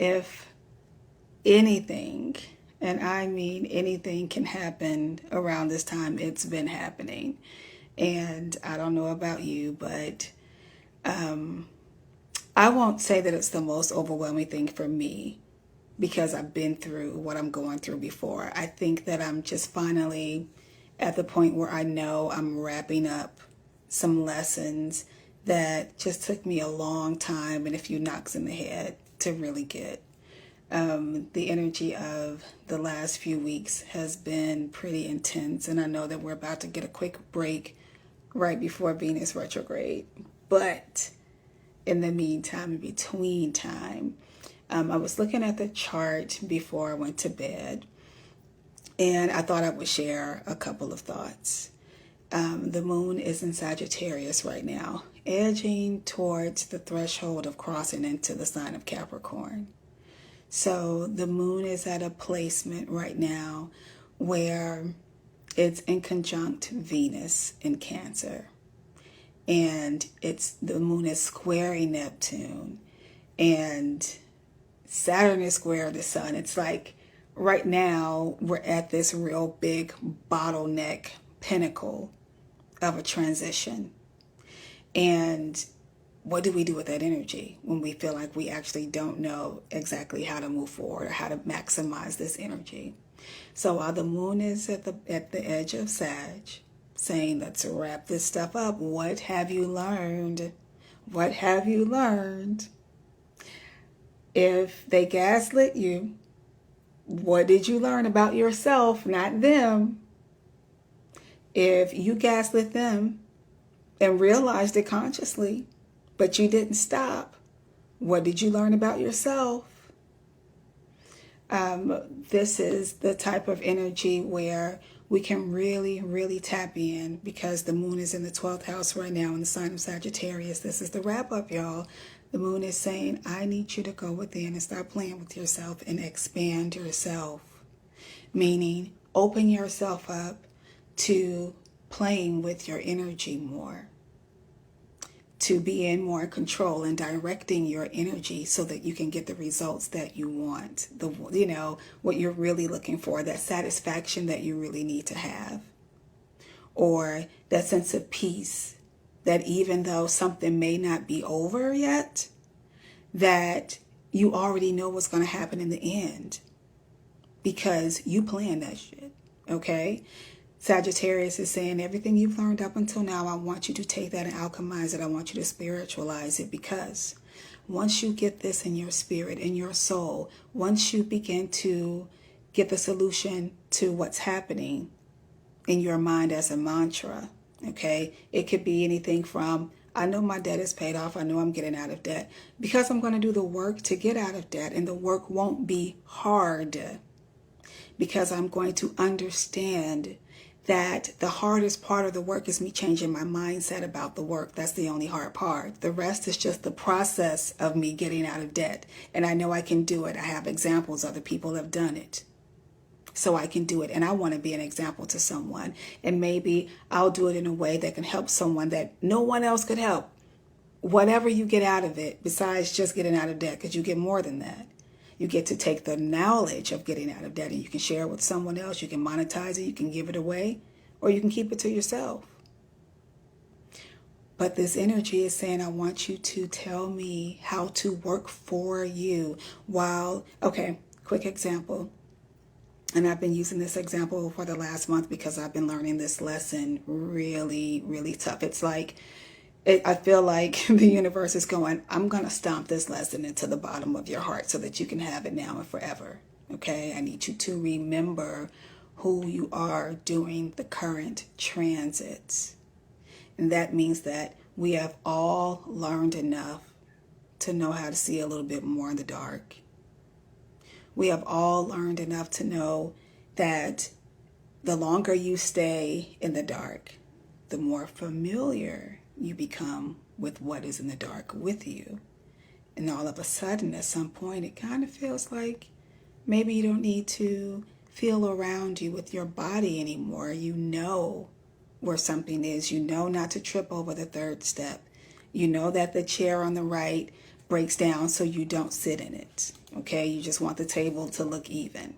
if anything, and I mean anything, can happen around this time, it's been happening. And I don't know about you, but I won't say that it's the most overwhelming thing for me because I've been through what I'm going through before. I think that I'm just finally at the point where I know I'm wrapping up some lessons that just took me a long time and a few knocks in the head to really get. The energy of the last few weeks has been pretty intense, and I know that we're about to get a quick break right before Venus retrograde. But in the meantime, in between time, I was looking at the chart before I went to bed, and I thought I would share a couple of thoughts. The moon is in Sagittarius right now, edging towards the threshold of crossing into the sign of Capricorn. So the moon is at a placement right now where it's in conjunct Venus in Cancer. And the moon is squaring Neptune. And Saturn is square the sun. It's like right now we're at this real big bottleneck pinnacle of a transition. And what do we do with that energy when we feel like we actually don't know exactly how to move forward or how to maximize this energy? So while the moon is at the edge of Sag, saying let's wrap this stuff up, what have you learned? What have you learned? If they gaslit you, what did you learn about yourself, not them? If you gaslit them and realized it consciously, but you didn't stop, what did you learn about yourself? This is the type of energy where we can really, really tap in because the moon is in the 12th house right now in the sign of Sagittarius. This is the wrap up, y'all. The moon is saying, I need you to go within and start playing with yourself and expand yourself. Meaning, open yourself up to playing with your energy more, to be in more control and directing your energy so that you can get the results that you want, what you're really looking for, that satisfaction that you really need to have, or that sense of peace that even though something may not be over yet, that you already know what's going to happen in the end because you planned that shit, okay? Sagittarius is saying everything you've learned up until now, I want you to take that and alchemize it. I want you to spiritualize it because once you get this in your spirit, in your soul, once you begin to get the solution to what's happening in your mind as a mantra, okay, it could be anything from, I know my debt is paid off. I know I'm getting out of debt because I'm going to do the work to get out of debt, and the work won't be hard because I'm going to understand that the hardest part of the work is me changing my mindset about the work. That's the only hard part. The rest is just the process of me getting out of debt. And I know I can do it. I have examples. Other people have done it. So I can do it. And I want to be an example to someone. And maybe I'll do it in a way that can help someone that no one else could help. Whatever you get out of it, besides just getting out of debt, because you get more than that. You get to take the knowledge of getting out of debt and you can share it with someone else. You can monetize it, you can give it away, or you can keep it to yourself. But this energy is saying, I want you to tell me how to work for you okay, quick example. And I've been using this example for the last month because I've been learning this lesson really, really tough. It's like, I feel like the universe is going, I'm going to stomp this lesson into the bottom of your heart so that you can have it now and forever. Okay? I need you to remember who you are during the current transits. And that means that we have all learned enough to know how to see a little bit more in the dark. We have all learned enough to know that the longer you stay in the dark, the more familiar you become with what is in the dark with you. And all of a sudden, at some point, it kind of feels like maybe you don't need to feel around you with your body anymore. You know where something is. You know not to trip over the third step. You know that the chair on the right breaks down so you don't sit in it. Okay, you just want the table to look even.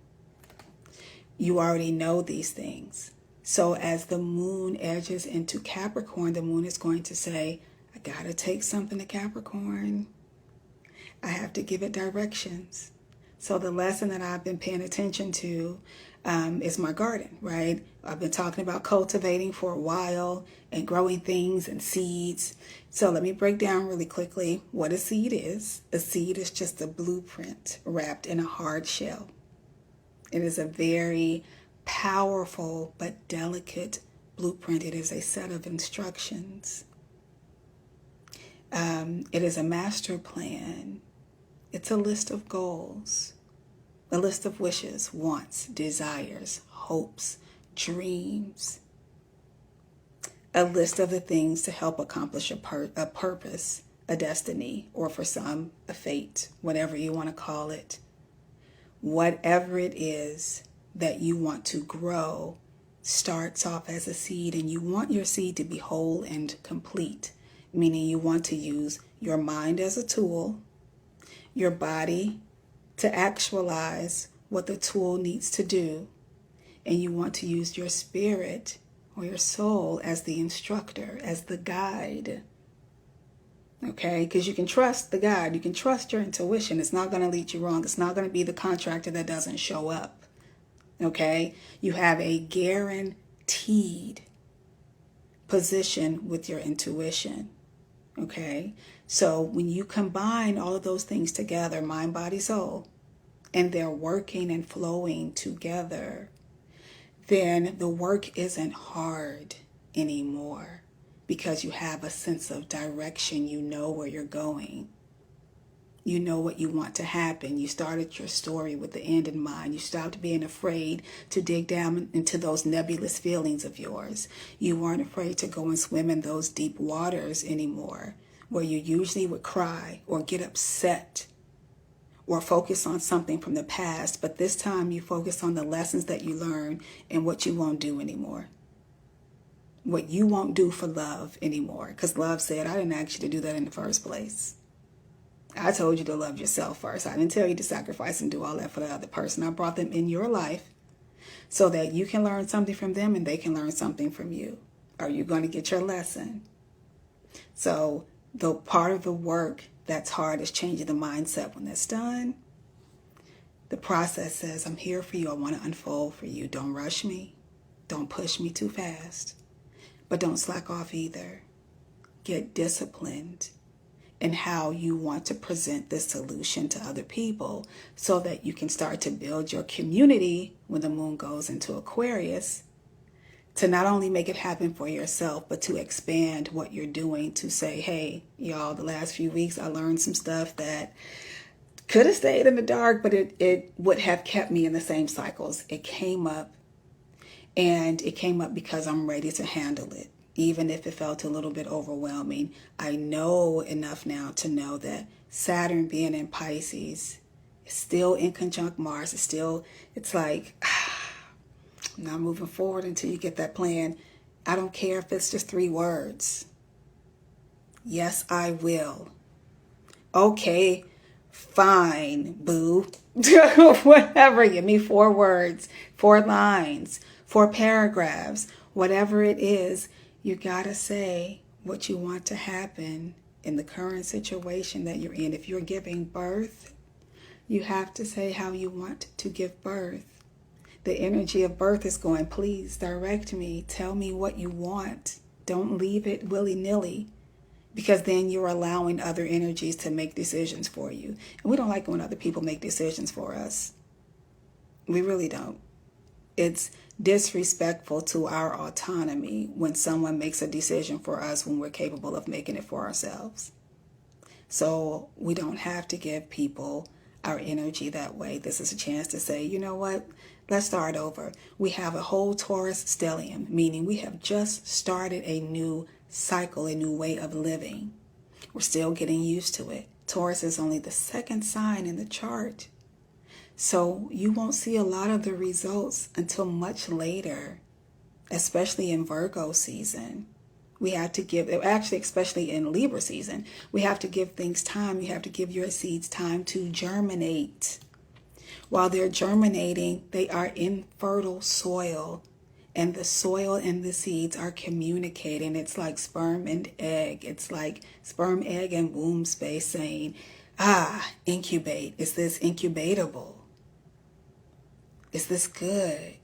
You already know these things. So as the moon edges into Capricorn, the moon is going to say, I gotta take something to Capricorn. I have to give it directions. So the lesson that I've been paying attention to is my garden, right? I've been talking about cultivating for a while and growing things and seeds. So let me break down really quickly what a seed is. A seed is just a blueprint wrapped in a hard shell. It is a very powerful but delicate blueprint. It is a set of instructions. It is a master plan. It's a list of goals, a list of wishes, wants, desires, hopes, dreams, a list of the things to help accomplish a purpose, a destiny, or for some, a fate, whatever you want to call it. Whatever it is that you want to grow starts off as a seed, and you want your seed to be whole and complete, meaning you want to use your mind as a tool, your body to actualize what the tool needs to do, and you want to use your spirit or your soul as the instructor, as the guide. Okay, because you can trust the guide, you can trust your intuition. It's not going to lead you wrong. It's not going to be the contractor that doesn't show up. Okay, you have a guaranteed position with your intuition. Okay, so when you combine all of those things together, mind, body, soul, and they're working and flowing together, then the work isn't hard anymore because you have a sense of direction. You know where you're going. You know what you want to happen. You started your story with the end in mind. You stopped being afraid to dig down into those nebulous feelings of yours. You weren't afraid to go and swim in those deep waters anymore, where you usually would cry or get upset or focus on something from the past. But this time you focus on the lessons that you learned and what you won't do anymore. What you won't do for love anymore. Because love said, I didn't ask you to do that in the first place. I told you to love yourself first. I didn't tell you to sacrifice and do all that for the other person. I brought them in your life so that you can learn something from them and they can learn something from you. Are you going to get your lesson? So the part of the work that's hard is changing the mindset. When that's done, the process says, I'm here for you. I want to unfold for you. Don't rush me. Don't push me too fast. But don't slack off either. Get disciplined in how you want to present this solution to other people so that you can start to build your community when the moon goes into Aquarius, to not only make it happen for yourself, but to expand what you're doing, to say, hey, y'all, the last few weeks I learned some stuff that could have stayed in the dark, but it would have kept me in the same cycles. It came up, and it came up because I'm ready to handle it. Even if it felt a little bit overwhelming, I know enough now to know that Saturn being in Pisces is still in conjunct Mars. It's like, I'm not moving forward until you get that plan. I don't care if it's just 3 words. Yes, I will. Okay, fine, boo. Whatever, give me 4 words, 4 lines, 4 paragraphs, whatever it is. You gotta say what you want to happen in the current situation that you're in. If you're giving birth, you have to say how you want to give birth. The energy of birth is going, please direct me. Tell me what you want. Don't leave it willy-nilly, because then you're allowing other energies to make decisions for you. And we don't like when other people make decisions for us. We really don't. It's disrespectful to our autonomy when someone makes a decision for us when we're capable of making it for ourselves. So we don't have to give people our energy that way. This is a chance to say, you know what? Let's start over. We have a whole Taurus stellium, meaning we have just started a new cycle, a new way of living. We're still getting used to it. Taurus is only the 2nd sign in the chart. So you won't see a lot of the results until much later, especially in Virgo season, We have to give, actually, especially in Libra season, we have to give things time. You have to give your seeds time to germinate. While they're germinating, they are in fertile soil. And the soil and the seeds are communicating. It's like sperm and egg. It's like sperm, egg, and womb space saying, incubate. Is this incubatable? Is this good?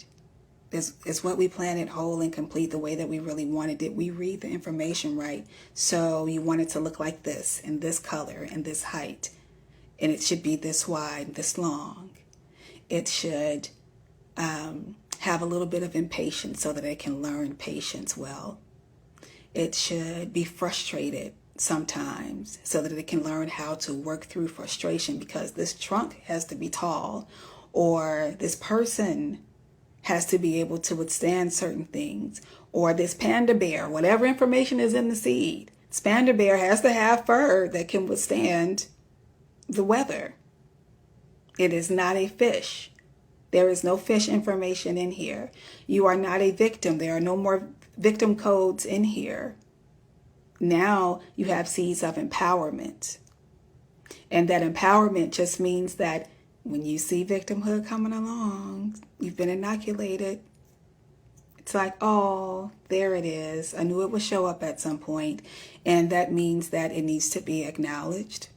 Is what we planted whole and complete the way that we really wanted? Did we read the information right? So you want it to look like this, and this color, and this height. And it should be this wide, this long. It should have a little bit of impatience so that it can learn patience well. It should be frustrated sometimes so that it can learn how to work through frustration, because this trunk has to be tall, or this person has to be able to withstand certain things, or this panda bear, whatever information is in the seed, this panda bear has to have fur that can withstand the weather. It is not a fish. There is no fish information in here. You are not a victim. There are no more victim codes in here. Now you have seeds of empowerment. And that empowerment just means that when you see victimhood coming along, you've been inoculated. It's like, oh, there it is. I knew it would show up at some point. And that means that it needs to be acknowledged,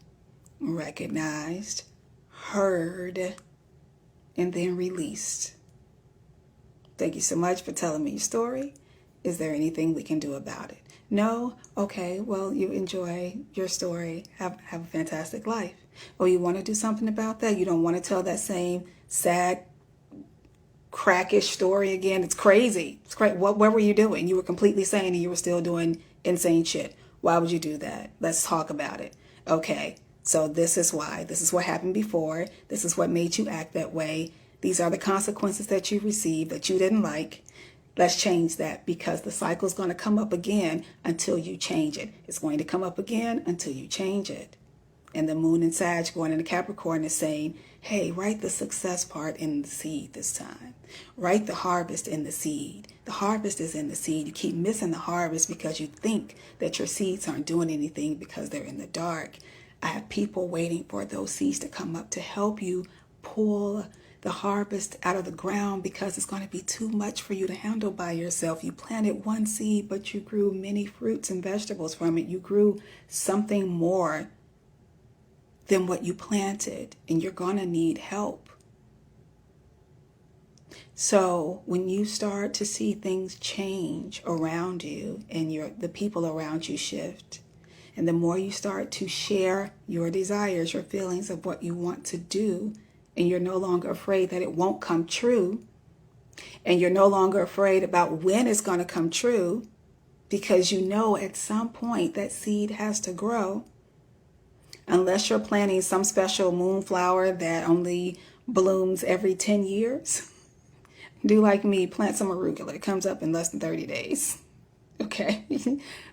recognized, heard, and then released. Thank you so much for telling me your story. Is there anything we can do about it? No? Okay, well, you enjoy your story. Have a fantastic life. Or you want to do something about that? You don't want to tell that same sad, crackish story again? It's crazy. It's crazy. What were you doing? You were completely sane and you were still doing insane shit. Why would you do that? Let's talk about it. Okay, so this is why. This is what happened before. This is what made you act that way. These are the consequences that you received that you didn't like. Let's change that, because the cycle is going to come up again until you change it. It's going to come up again until you change it. And the moon in Sag going into Capricorn is saying, hey, write the success part in the seed this time. Write the harvest in the seed. The harvest is in the seed. You keep missing the harvest because you think that your seeds aren't doing anything because they're in the dark. I have people waiting for those seeds to come up to help you pull the harvest out of the ground, because it's going to be too much for you to handle by yourself. You planted one seed, but you grew many fruits and vegetables from it. You grew something more than what you planted, and you're going to need help. So when you start to see things change around you and the people around you shift, and the more you start to share your desires, your feelings of what you want to do, and you're no longer afraid that it won't come true, and you're no longer afraid about when it's going to come true, because you know at some point that seed has to grow. Unless you're planting some special moonflower that only blooms every 10 years, do like me, plant some arugula. It comes up in less than 30 days. Okay?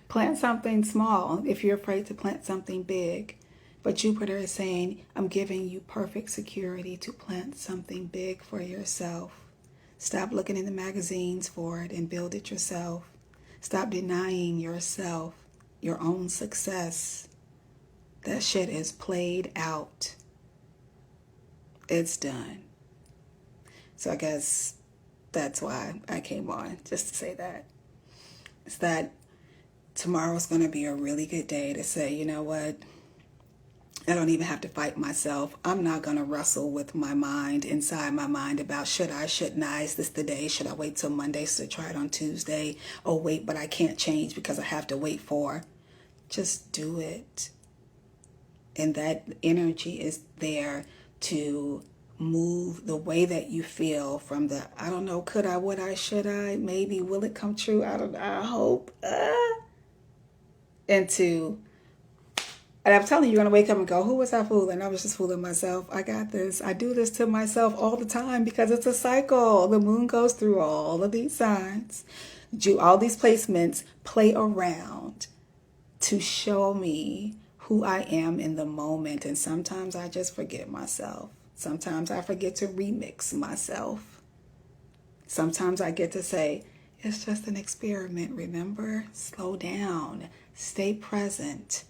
Plant something small if you're afraid to plant something big. But Jupiter is saying, I'm giving you perfect security to plant something big for yourself. Stop looking in the magazines for it and build it yourself. Stop denying yourself your own success. That shit is played out. It's done. So I guess that's why I came on, just to say that. It's that tomorrow's going to be a really good day to say, you know what? I don't even have to fight myself. I'm not going to wrestle with my mind, inside my mind, about should I, shouldn't I? Is this the day? Should I wait till Monday to try it on Tuesday? Oh, wait, but I can't change because I have to wait for. Just do it. And that energy is there to move the way that you feel from the, I don't know, could I, would I, should I, maybe, will it come true? I don't know, I hope. And I'm telling you, you're going to wake up and go, who was I fooling? I was just fooling myself. I got this. I do this to myself all the time because it's a cycle. The moon goes through all of these signs. All these placements play around to show me who I am in the moment. And sometimes I just forget myself. Sometimes I forget to remix myself. Sometimes I get to say, It's just an experiment, remember? Slow down, stay present,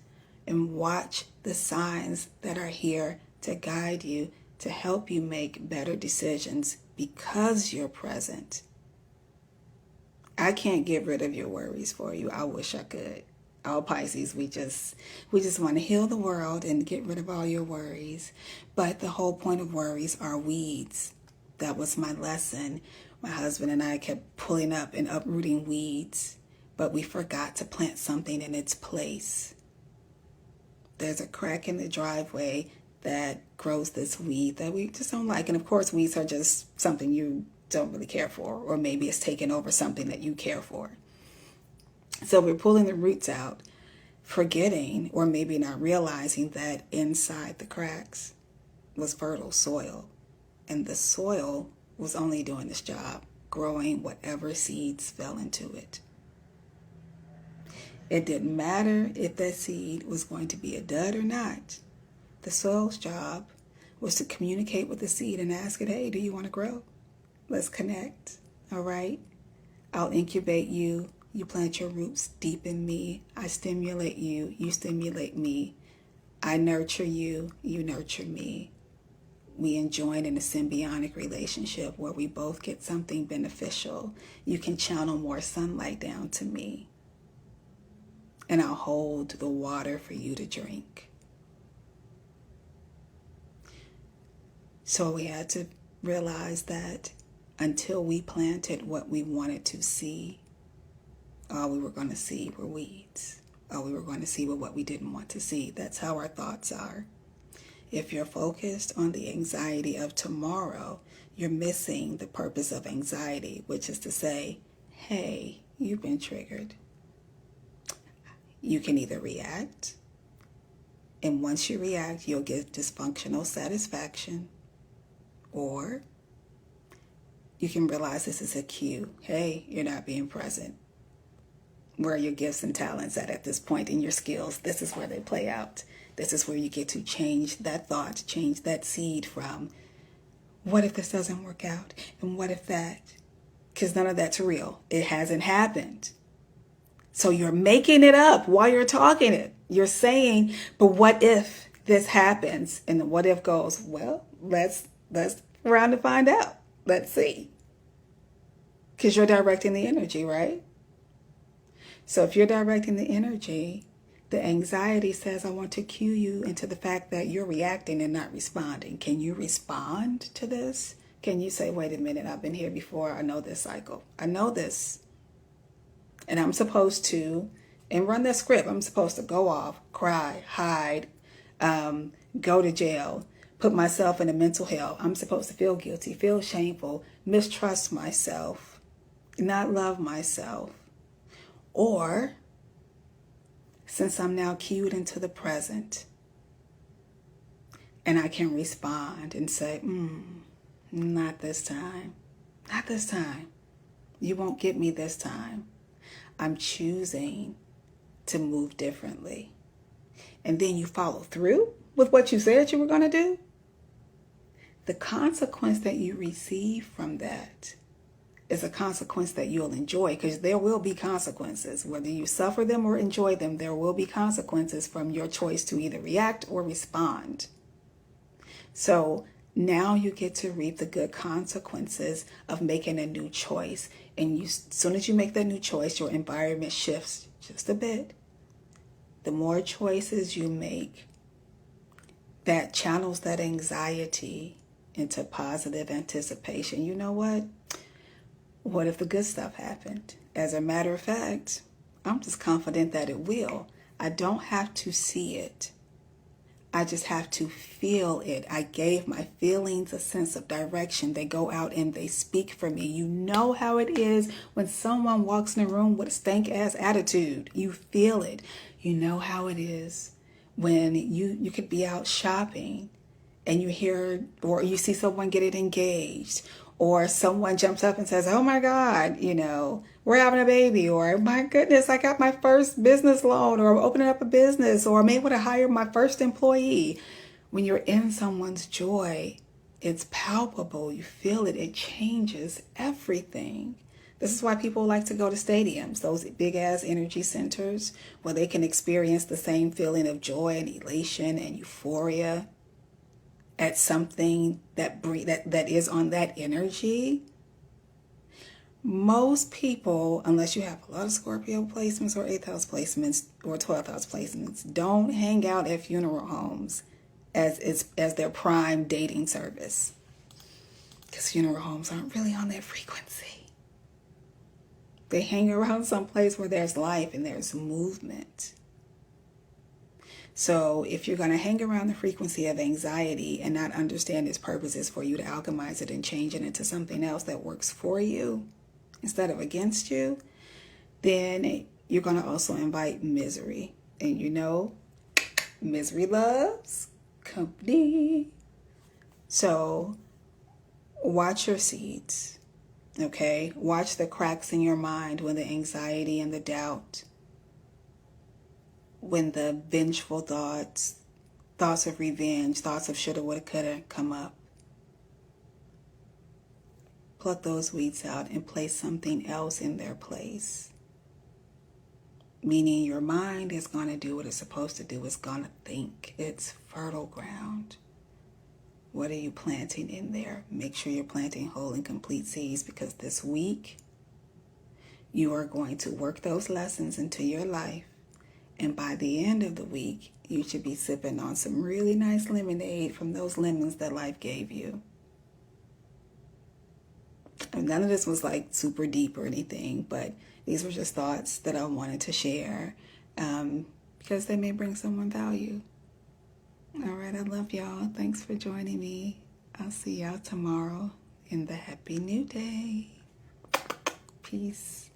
and watch the signs that are here to guide you, to help you make better decisions because you're present. I can't get rid of your worries for you. I wish I could. All Pisces, we just want to heal the world and get rid of all your worries. But the whole point of worries are weeds. That was my lesson. My husband and I kept pulling up and uprooting weeds, but we forgot to plant something in its place. There's a crack in the driveway that grows this weed that we just don't like. And of course, weeds are just something you don't really care for, or maybe it's taken over something that you care for. So we're pulling the roots out, forgetting or maybe not realizing that inside the cracks was fertile soil. And the soil was only doing its job, growing whatever seeds fell into it. It didn't matter if that seed was going to be a dud or not. The soil's job was to communicate with the seed and ask it, hey, do you want to grow? Let's connect, all right? I'll incubate you. You plant your roots deep in me. I stimulate you. You stimulate me. I nurture you. You nurture me. We join in a symbiotic relationship where we both get something beneficial. You can channel more sunlight down to me. And I'll hold the water for you to drink. So we had to realize that until we planted what we wanted to see, all we were going to see were weeds. All we were going to see were what we didn't want to see. That's how our thoughts are. If you're focused on the anxiety of tomorrow, you're missing the purpose of anxiety, which is to say, hey, you've been triggered. You can either react, and once you react, you'll get dysfunctional satisfaction, or you can realize this is a cue. Hey, you're not being present. Where are your gifts and talents at this point in your skills? This is where they play out. This is where you get to change that thought, change that seed from, what if this doesn't work out? And what if that? Because none of that's real. It hasn't happened. So you're making it up while you're talking it. You're saying, but what if this happens? And the what if goes, well, let's round to find out. Let's see. Because you're directing the energy, right? So if you're directing the energy, the anxiety says, I want to cue you into the fact that you're reacting and not responding. Can you respond to this? Can you say, wait a minute, I've been here before. I know this cycle. I know this. And I'm supposed to, and run that script. I'm supposed to go off, cry, hide, go to jail, put myself in a mental hell. I'm supposed to feel guilty, feel shameful, mistrust myself, not love myself. Or, since I'm now cued into the present, and I can respond and say, not this time. Not this time. You won't get me this time. I'm choosing to move differently. And then you follow through with what you said you were going to do. The consequence that you receive from that is a consequence that you'll enjoy, because there will be consequences. Whether you suffer them or enjoy them, there will be consequences from your choice to either react or respond. So now you get to reap the good consequences of making a new choice. And as soon as you make that new choice, your environment shifts just a bit. The more choices you make, that channels that anxiety into positive anticipation. You know what? What if the good stuff happened? As a matter of fact, I'm just confident that it will. I don't have to see it. I just have to feel it. I gave my feelings a sense of direction. They go out and they speak for me. You know how it is when someone walks in a room with a stank-ass attitude. You feel it. You know how it is when you could be out shopping and you hear or you see someone get engaged, or someone jumps up and says, oh my God, we're having a baby, or my goodness, I got my first business loan, or I'm opening up a business, or I'm able to hire my first employee. When you're in someone's joy, it's palpable. You feel it. It changes everything. This is why people like to go to stadiums, those big ass energy centers where they can experience the same feeling of joy and elation and euphoria at something that is on that energy. Most people, unless you have a lot of Scorpio placements or 8th house placements or 12th house placements, don't hang out at funeral homes as their prime dating service. Because funeral homes aren't really on that frequency. They hang around someplace where there's life and there's movement. So if you're going to hang around the frequency of anxiety and not understand its purpose is for you to alchemize it and change it into something else that works for you instead of against you, then you're going to also invite misery. And you know, misery loves company. So watch your seeds, okay? Watch the cracks in your mind when the anxiety and the doubt, when the vengeful thoughts of revenge, thoughts of shoulda, woulda, coulda come up. Pluck those weeds out and place something else in their place. Meaning your mind is going to do what it's supposed to do. It's going to think. It's fertile ground. What are you planting in there? Make sure you're planting whole and complete seeds, because this week you are going to work those lessons into your life. And by the end of the week, you should be sipping on some really nice lemonade from those lemons that life gave you. And none of this was like super deep or anything, but these were just thoughts that I wanted to share because they may bring someone value. All right, I love y'all. Thanks for joining me. I'll see y'all tomorrow in the Happy New Day. Peace.